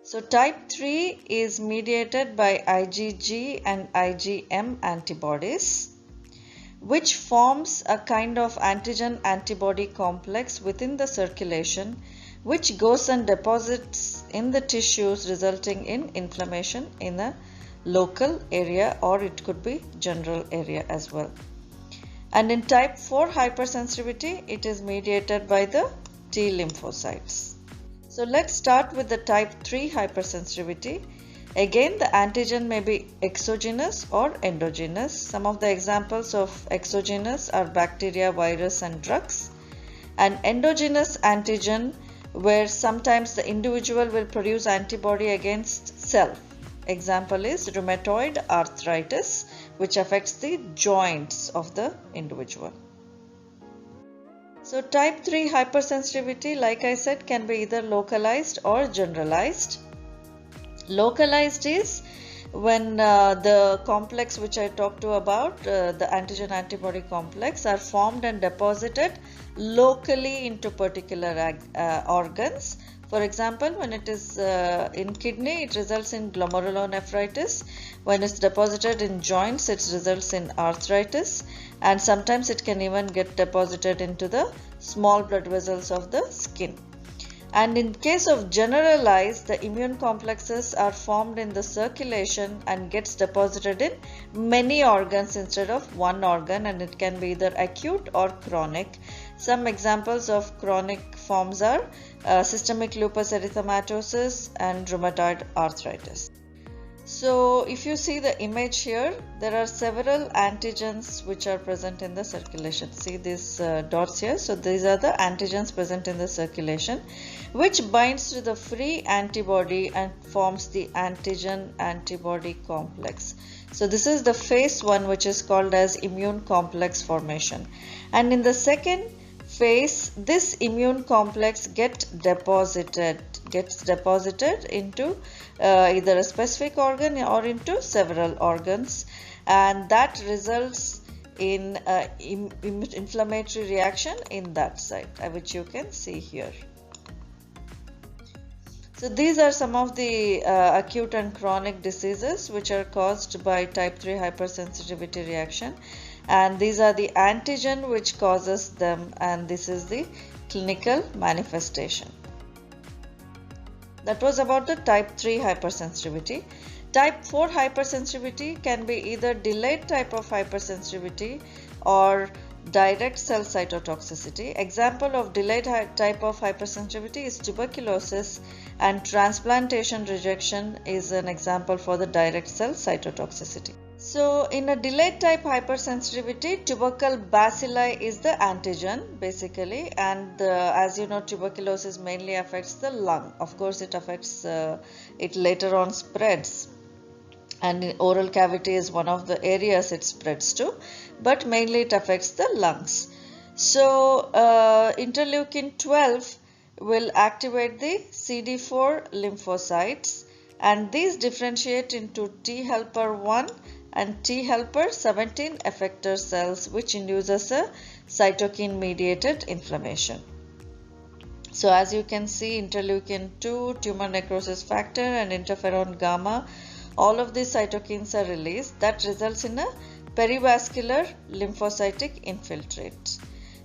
So type 3 is mediated by IgG and IgM antibodies, which forms a kind of antigen-antibody complex within the circulation, which goes and deposits in the tissues, resulting in inflammation in a local area, or it could be general area as well. And in type 4 hypersensitivity, it is mediated by the T lymphocytes. So let's start with the type 3 hypersensitivity. Again, the antigen may be exogenous or endogenous. Some of the examples of exogenous are bacteria, virus, and drugs. And endogenous antigen, where sometimes the individual will produce antibody against self. Example is rheumatoid arthritis, which affects the joints of the individual. So type 3 hypersensitivity, like I said, can be either localized or generalized. Localized is when the complex which I talked to about, the antigen antibody complex, are formed and deposited locally into particular organs. For example, when it is in kidney, it results in glomerulonephritis. When it's deposited in joints, it results in arthritis, and sometimes it can even get deposited into the small blood vessels of the skin. And in case of generalized, the immune complexes are formed in the circulation and gets deposited in many organs instead of one organ, and it can be either acute or chronic. Some examples of chronic forms are systemic lupus erythematosus and rheumatoid arthritis. So if you see the image here, there are several antigens which are present in the circulation. See these dots here? So these are the antigens present in the circulation, which binds to the free antibody and forms the antigen-antibody complex. So this is the phase 1, which is called as immune complex formation. And in the second phase, this immune complex gets deposited into either a specific organ or into several organs, and that results in inflammatory reaction in that site, which you can see here. So these are some of the acute and chronic diseases which are caused by type 3 hypersensitivity reaction, and these are the antigen which causes them, and this is the clinical manifestation. That was about the type 3 hypersensitivity. Type 4 hypersensitivity can be either delayed type of hypersensitivity or direct cell cytotoxicity. Example of delayed type of hypersensitivity is tuberculosis, and transplantation rejection is an example for the direct cell cytotoxicity. So in a delayed type hypersensitivity, tubercle bacilli is the antigen basically, and as you know, tuberculosis mainly affects the lung. Of course, it affects it later on spreads, and oral cavity is one of the areas it spreads to, but mainly it affects the lungs. So interleukin 12 will activate the CD4 lymphocytes, and these differentiate into T helper 1 and T helper 17 effector cells, which induces a cytokine mediated inflammation. So as you can see, interleukin 2, tumor necrosis factor, and interferon gamma, all of these cytokines are released. That results in a perivascular lymphocytic infiltrate.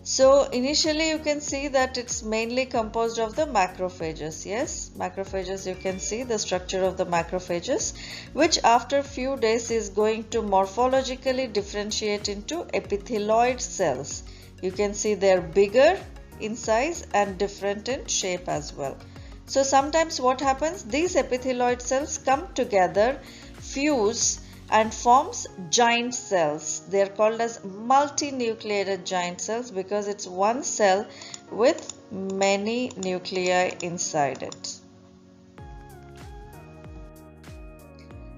So initially you can see that it's mainly composed of the macrophages. Yes, macrophages, you can see the structure of the macrophages, which after few days is going to morphologically differentiate into epithelioid cells. You can see they're bigger in size and different in shape as well. So sometimes what happens, these epithelioid cells come together, fuse, and forms giant cells. They are called as multinucleated giant cells because it's one cell with many nuclei inside it.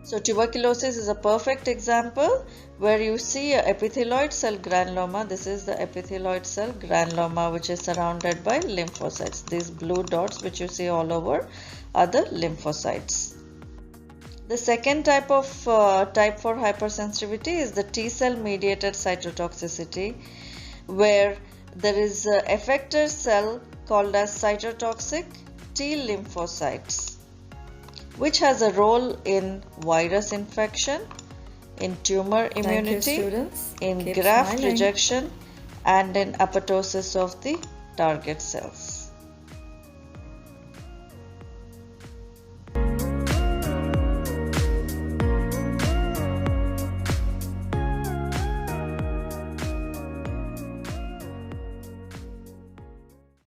So tuberculosis is a perfect example where you see a epithelioid cell granuloma. This is the epithelioid cell granuloma, which is surrounded by lymphocytes. These blue dots which you see all over are the lymphocytes. The second type of type 4 hypersensitivity is the T cell mediated cytotoxicity, where there is an effector cell called as cytotoxic T lymphocytes. which has a role in virus infection, in tumor immunity, in Keep graft smiling. rejection, and in apoptosis of the target cells.